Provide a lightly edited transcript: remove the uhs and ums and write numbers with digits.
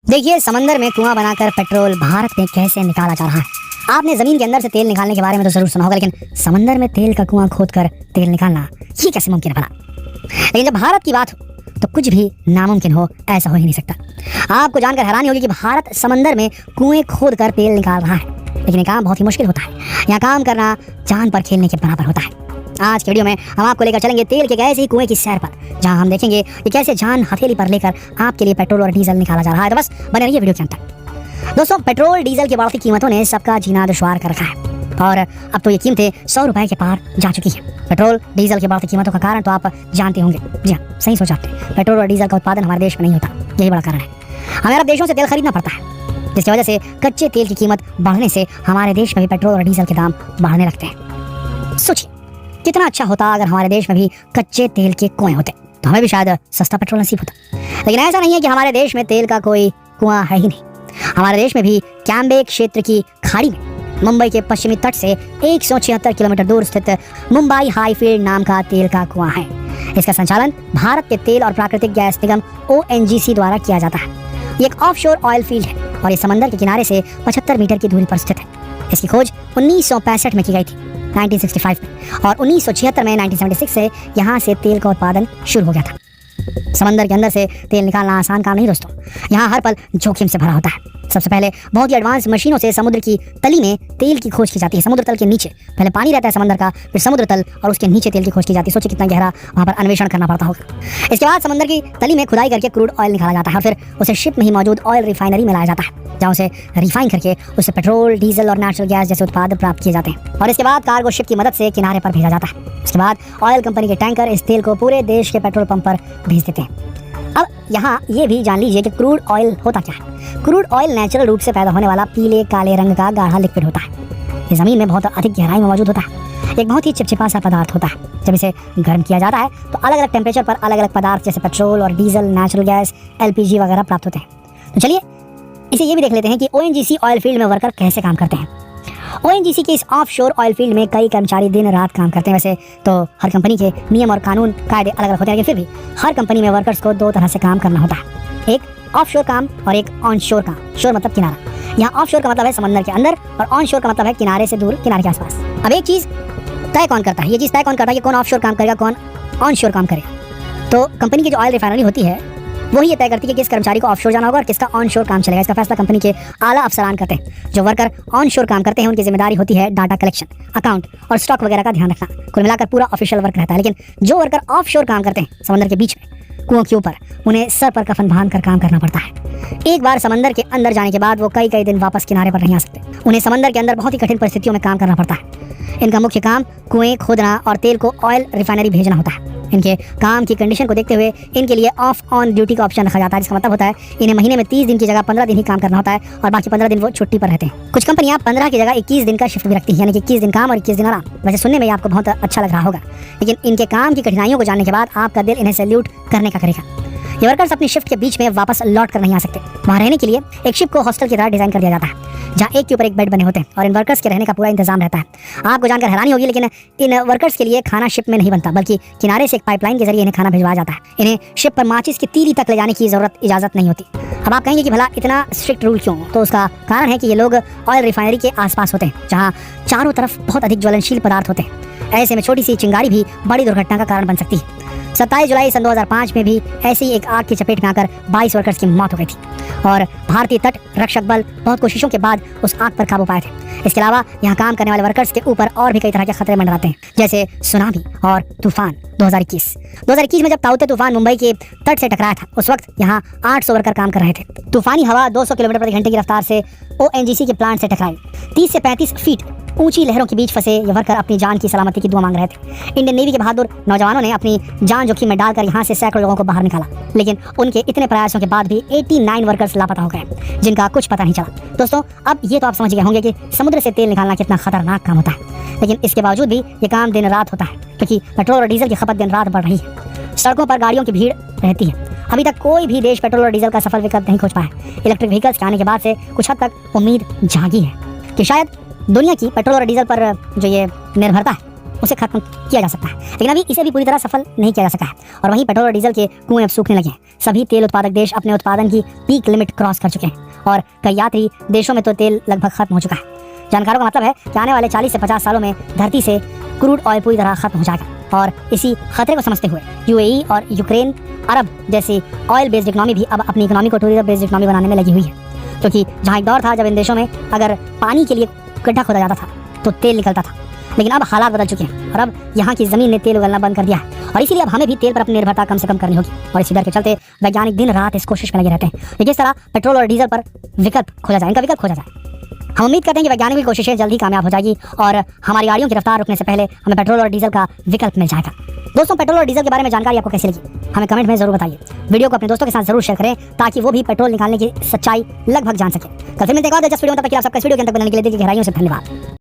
देखिए, समंदर में कुआं बनाकर पेट्रोल भारत में कैसे निकाला जा रहा है। आपने जमीन के अंदर से तेल निकालने के बारे में तो जरूर सुना होगा, लेकिन समंदर में तेल का कुआं खोदकर तेल निकालना ये कैसे मुमकिन है भला। लेकिन जब भारत की बात हो तो कुछ भी नामुमकिन हो ऐसा हो ही नहीं सकता। आपको जानकर हैरानी होगी कि भारत समंदर में कुएं खोदकर तेल निकाल रहा है, लेकिन ये काम बहुत ही मुश्किल होता है। यहाँ काम करना जान पर खेलने के बराबर होता है। आज के वीडियो में हम आपको लेकर चलेंगे तेल के ऐसे ही कुएं की सैर पर, जहां हम देखेंगे कि कैसे जान हथेली पर लेकर आपके लिए पेट्रोल और डीजल निकाला जा रहा है। तो बस बने रहिए वीडियो के अंत तक। दोस्तों, पेट्रोल डीजल की बढ़ती कीमतों ने सबका जीना दुश्वार कर रखा है और अब तो ये कीमतें 100 रुपए के पार जा चुकी हैं। पेट्रोल डीजल की बढ़ती कीमतों का कारण तो आप जानते होंगे। जी हाँ, सही सोचा आपने। पेट्रोल और डीजल का उत्पादन हमारे देश में नहीं होता, यही बड़ा कारण है। हमें अरब देशों से तेल खरीदना पड़ता है, जिसकी वजह से कच्चे तेल की कीमत बढ़ने से हमारे देश में भी पेट्रोल और डीजल के दाम बढ़ने लगते हैं। सोचिए, कितना अच्छा होता अगर हमारे देश में भी कच्चे तेल के कुएं होते, तो हमें भी शायद सस्ता पेट्रोल नसीब होता। लेकिन ऐसा नहीं है कि हमारे देश में तेल का कोई कुआं है ही नहीं। हमारे देश में भी कैम्बे क्षेत्र की खाड़ी में मुंबई के पश्चिमी तट से 176 किलोमीटर दूर स्थित मुंबई हाई फील्ड नाम का तेल का कुआं है। इसका संचालन भारत के तेल और प्राकृतिक गैस निगम ONGC द्वारा किया जाता है। ये एक ऑफशोर ऑयल फील्ड है और ये समंदर के किनारे से 75 मीटर की दूरी पर स्थित है। इसकी खोज 1965 में की गई थी, 1965 में, और 1976 में 1976 से यहाँ से तेल का उत्पादन शुरू हो गया था। समंदर के अंदर से तेल निकालना आसान काम नहीं दोस्तों। यहाँ हर पल जोखिम से भरा होता है। सबसे पहले बहुत ही एडवांस मशीनों से समुद्र की तली में तेल की खोज की जाती है। समुद्र तल के नीचे पहले पानी रहता है समंदर का, फिर समुद्र तल और उसके नीचे तेल की खोज की जाती है। सोचिए कितना गहरा वहाँ पर अन्वेषण करना पड़ता होगा। इसके बाद समंदर की तली में खुदाई करके क्रूड ऑयल निकाला जाता है और फिर उसे शिप में ही मौजूद ऑयल रिफाइनरी में लाया जाता है, जहाँ उसे रिफाइन करके उससे पेट्रोल, डीजल और नेचुरल गैस जैसे उत्पाद प्राप्त किए जाते हैं। और इसके बाद कार्गो शिप की मदद से किनारे पर भेजा जाता है। इसके बाद ऑयल कंपनी के टैंकर इस तेल को पूरे देश के पेट्रोल पंप पर भेज देते हैं। अब यहाँ ये भी जान लीजिए कि क्रूड ऑयल होता क्या है। क्रूड ऑयल नेचुरल रूप से पैदा होने वाला पीले काले रंग का गाढ़ा लिक्विड होता है। ये जमीन में बहुत अधिक गहराई में मौजूद होता है। एक बहुत ही चिपचिपा सा पदार्थ होता है। जब इसे गर्म किया जाता है तो अलग अलग टेम्परेचर पर अलग अलग पदार्थ जैसे पेट्रोल और डीजल, नेचुरल गैस, LPG वगैरह प्राप्त होते हैं। तो चलिए इसे ये भी देख लेते हैं कि ONGC ऑयल फील्ड में वर्कर कैसे काम करते हैं। ONGC के इस ऑफशोर ऑयल फील्ड में कई कर्मचारी दिन रात काम करते हैं। वैसे तो हर कंपनी के नियम और कानून कायदे अलग अलग होते हैं, लेकिन फिर भी हर कंपनी में वर्कर्स को दो तरह से काम करना होता है। एक ऑफशोर काम और एक ऑनशोर काम। शोर मतलब किनारा। यहाँ ऑफशोर का मतलब है समंदर के अंदर और ऑनशोर का मतलब है किनारे से दूर, किनारे के आसपास। अब एक चीज तय कौन करता है, ये चीज तय कौन करता है कि कौन ऑफशोर काम करेगा, कौन ऑनशोर काम करेगा। तो कंपनी की जो ऑयल रिफाइनरी होती है वही ये तय करती है कि किस कर्मचारी को ऑफशोर जाना होगा और किसका ऑनशोर काम चलेगा। इसका फैसला कंपनी के आला अफसरान करते हैं। जो वर्कर ऑनशोर काम करते हैं उनकी जिम्मेदारी होती है डाटा कलेक्शन, अकाउंट और स्टॉक वगैरह का ध्यान रखना। कुल मिलाकर पूरा ऑफिशियल वर्क रहता है। लेकिन जो वर्कर ऑफशोर काम करते हैं समंदर के बीच में कुओं के ऊपर, उन्हें सर पर कफन बांध कर काम करना पड़ता है। एक बार समंदर के अंदर जाने के बाद वो कई कई दिन वापस किनारे पर नहीं आ सकते। उन्हें समंदर के अंदर बहुत ही कठिन परिस्थितियों में काम करना पड़ता है। इनका मुख्य काम कुएं खोदना और तेल को ऑयल रिफाइनरी भेजना होता है। इनके काम की कंडीशन को देखते हुए इनके लिए ऑफ ऑन ड्यूटी का ऑप्शन रखा जाता है, जिसका मतलब होता है इन्हें महीने में 30 दिन की जगह 15 दिन ही काम करना होता है और बाकी 15 दिन वो छुट्टी पर रहते हैं। कुछ कंपनियां 15 की जगह 21 दिन का शिफ्ट भी रखती हैं, यानी कि 21 दिन काम और 21 दिन आराम। वैसे सुनने में आपको बहुत अच्छा लग रहा होगा, लेकिन इनके काम की कठिनाइयों को जानने के बाद आपका दिल इन्हें सैल्यूट करने का करेगा। ये वर्कर्स अपनी शिफ्ट के बीच में वापस लौट कर नहीं आ सकते। वहाँ रहने के लिए एक शिप को हॉस्टल की तरह डिजाइन कर दिया जाता है, जहाँ एक के ऊपर एक बेड बने होते हैं और इन वर्कर्स के रहने का पूरा इंतजाम रहता है। आपको जानकर हैरानी होगी, लेकिन इन वर्कर्स के लिए खाना शिप में नहीं बनता, बल्कि किनारे से एक पाइपलाइन के जरिए इन्हें खाना भिजवाया जाता है। इन्हें शिप पर माचिस की तीली तक ले जाने की इजाजत नहीं होती। अब आप कहेंगे कि भला इतना स्ट्रिक्ट रूल क्यों? तो उसका कारण है कि ये लोग ऑयल रिफाइनरी के आसपास होते हैं, जहाँ चारों तरफ बहुत अधिक ज्वलनशील पदार्थ होते हैं। ऐसे में छोटी सी चिंगारी भी बड़ी दुर्घटना का कारण बन सकती है। 27 जुलाई सन 2005 में भी ऐसी ही एक आग की चपेट में आकर 22 वर्कर्स की मौत हो गई थी और भारतीय तट रक्षक बल बहुत कोशिशों के बाद उस आग पर काबू पाए थे। इसके अलावा यहाँ काम करने वाले वर्कर्स के ऊपर और भी कई तरह के खतरे मंडराते हैं, जैसे सुनामी और तूफान। 2021 में जब ताउते तूफान मुंबई के तट से टकराया था, उस वक्त यहाँ 800 वर्कर काम कर रहे थे। तूफानी हवा 200 किलोमीटर प्रति घंटे की रफ्तार से ONGC के प्लांट से टकराई। 30 से 35 फीट ऊंची लहरों के बीच फंसे ये वर्कर अपनी जान की सलामती की दुआ मांग रहे थे। इंडियन नेवी के बहादुर नौजवानों ने अपनी जान जोखिम में डालकर यहाँ से सैकड़ों लोगों को बाहर निकाला, लेकिन उनके इतने प्रयासों के बाद भी 89 वर्कर्स लापता हो गए, जिनका कुछ पता नहीं चला। दोस्तों, अब ये तो आप समझ गए होंगे कि समुद्र से तेल निकालना कितना खतरनाक काम होता है, लेकिन इसके बावजूद भी ये काम दिन रात होता है, क्योंकि पेट्रोल और डीजल की खपत दिन रात बढ़ रही है। सड़कों पर गाड़ियों की भीड़ रहती है। अभी तक कोई भी देश पेट्रोल और डीजल का सफल विकल्प नहीं खोज पाया। इलेक्ट्रिक व्हीकल्स के आने के बाद से कुछ हद तक उम्मीद जागी है कि शायद दुनिया की पेट्रोल और डीजल पर जो ये निर्भरता है उसे खत्म किया जा सकता है, लेकिन अभी इसे भी पूरी तरह सफल नहीं किया जा सका है। और वहीं पेट्रोल और डीजल के कुएं अब सूखने लगे हैं। सभी तेल उत्पादक देश अपने उत्पादन की पीक लिमिट क्रॉस कर चुके हैं और कई यात्री देशों में तो तेल लगभग खत्म हो चुका है। जानकारों का मतलब है कि आने वाले 40 से 50 सालों में धरती से क्रूड ऑयल पूरी तरह खत्म हो जाएगा। और इसी खतरे को समझते हुए यूएई और यूक्रेन, अरब जैसी ऑयल बेस्ड इकोनॉमी भी अब अपनी इकोनॉमी को टूरिज्म बेस्ड इकोनॉमी बनाने में लगी हुई है। क्योंकि जहाँ एक दौर था जब इन देशों में अगर पानी के लिए गड्ढा खोदा जाता था तो तेल निकलता था, लेकिन अब हालात बदल चुके हैं और अब यहाँ की जमीन ने तेल उगलना बंद कर दिया है। और इसीलिए अब हमें भी तेल पर अपनी निर्भरता कम से कम करनी होगी। और इसी डर के चलते वैज्ञानिक दिन रात इस कोशिश में लगे रहते हैं कि किस तरह पेट्रोल और डीजल पर विकल्प खोजा जाए, इनका विकल्प खोजा जाए। हम उम्मीद करते हैं कि वैज्ञानिक की कोशिशें जल्द ही कामयाब हो जाएगी और हमारी गाड़ियों की रफ्तार रुकने से पहले हमें पेट्रोल और डीजल का विकल्प मिल जाएगा। दोस्तों, पेट्रोल और डीजल के बारे में जानकारी आपको कैसी लगी हमें कमेंट में जरूर बताइए। वीडियो को अपने दोस्तों के साथ जरूर शेयर करें ताकि वो भी पेट्रोल निकालने की सच्चाई लगभग जान सके। कल फिर मिलते हैं एक और दिलचस्प वीडियो में, तब तक के लिए आप सबका इस वीडियो के अंत तक बनने के लिए दिल की गहराइयों से धन्यवाद।